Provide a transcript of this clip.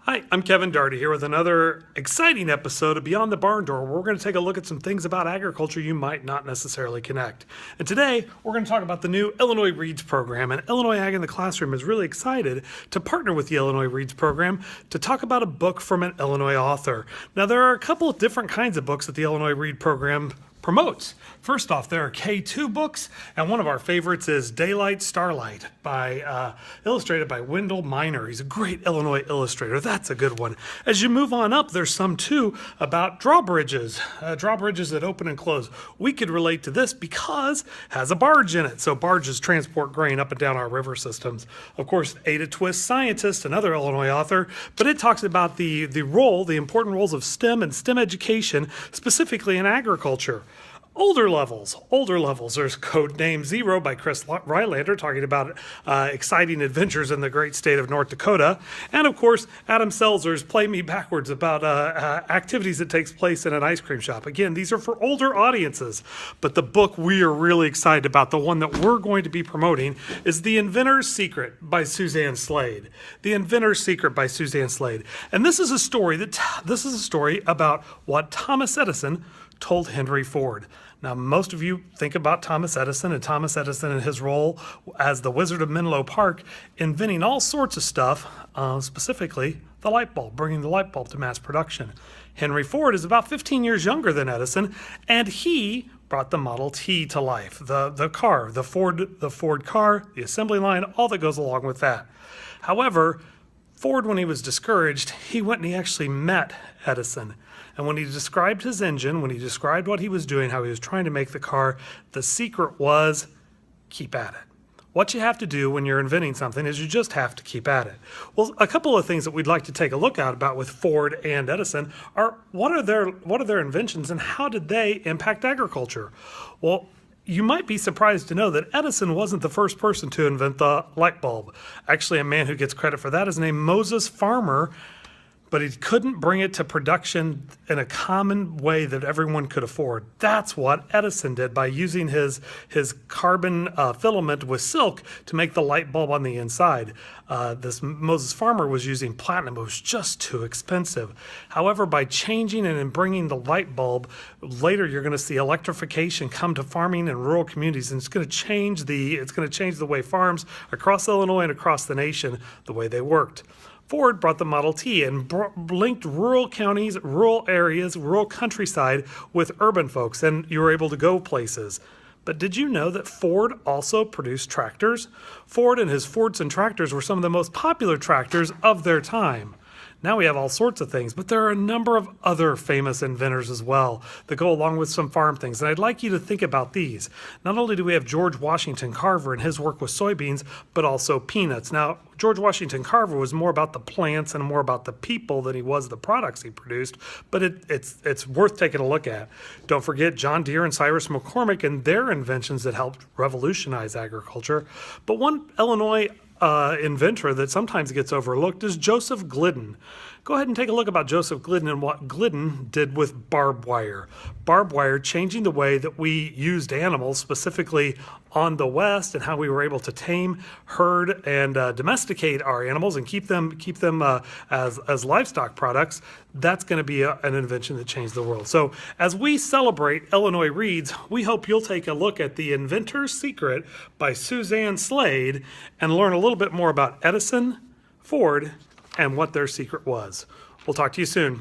Hi, I'm Kevin Darty here with another exciting episode of Beyond the Barn Door, where we're going to take a look at some things about agriculture you might not necessarily connect. And today, we're going to talk about the new Illinois Reads program. And Illinois Ag in the Classroom is really excited to partner with the Illinois Reads program to talk about a book from an Illinois author. Now, there are a couple of different kinds of books that the Illinois Read program promotes. First off, there are K2 books, and one of our favorites is Daylight, Starlight, illustrated by Wendell Miner. He's a great Illinois illustrator. That's a good one. As you move on up, there's some too about drawbridges that open and close. We could relate to this because it has a barge in it, so barges transport grain up and down our river systems. Of course, Ada Twist Scientist, another Illinois author, but it talks about the important roles of STEM and STEM education, specifically in agriculture. Older levels. There's Codename Zero by Chris Rylander, talking about exciting adventures in the great state of North Dakota. And of course, Adam Selzer's Play Me Backwards, about activities that takes place in an ice cream shop. Again, these are for older audiences. But the book we are really excited about, the one that we're going to be promoting, is The Inventor's Secret by Suzanne Slade. The Inventor's Secret by Suzanne Slade. And this is a story about what Thomas Edison told Henry Ford. Now, most of you think about Thomas Edison and his role as the Wizard of Menlo Park, inventing all sorts of stuff, specifically the light bulb, bringing the light bulb to mass production. Henry Ford is about 15 years younger than Edison, and he brought the Model T to life. The car, the Ford car, the assembly line, all that goes along with that. However, Ford, when he was discouraged, he went and he actually met Edison. And when he described his engine, when he described what he was doing, how he was trying to make the car, the secret was keep at it. What you have to do when you're inventing something is you just have to keep at it. Well, a couple of things that we'd like to take a look at about with Ford and Edison are what are their inventions and how did they impact agriculture? Well, you might be surprised to know that Edison wasn't the first person to invent the light bulb. Actually, a man who gets credit for that is named Moses Farmer, but he couldn't bring it to production in a common way that everyone could afford. That's what Edison did by using his carbon filament with silk to make the light bulb on the inside. This Moses Farmer was using platinum. It was just too expensive. However, by changing and bringing the light bulb, later you're going to see electrification come to farming in rural communities, and it's going to change the way farms across Illinois and across the nation, the way they worked. Ford brought the Model T and linked rural counties, rural areas, rural countryside with urban folks, and you were able to go places. But did you know that Ford also produced tractors? Ford and his Fordson tractors were some of the most popular tractors of their time. Now we have all sorts of things, but there are a number of other famous inventors as well that go along with some farm things. And I'd like you to think about these. Not only do we have George Washington Carver and his work with soybeans, but also peanuts. Now, George Washington Carver was more about the plants and more about the people than he was the products he produced, but it's worth taking a look at. Don't forget John Deere and Cyrus McCormick and their inventions that helped revolutionize agriculture. But one Illinois inventor that sometimes gets overlooked is Joseph Glidden. Go ahead and take a look about Joseph Glidden and what Glidden did with barbed wire. Barbed wire changing the way that we used animals, specifically on the West, and how we were able to tame, herd, and domesticate our animals and keep them as livestock products. That's going to be an invention that changed the world. So as we celebrate Illinois Reads, we hope you'll take a look at The Inventor's Secret by Suzanne Slade and learn a little bit more about Edison, Ford, and what their secret was. We'll talk to you soon.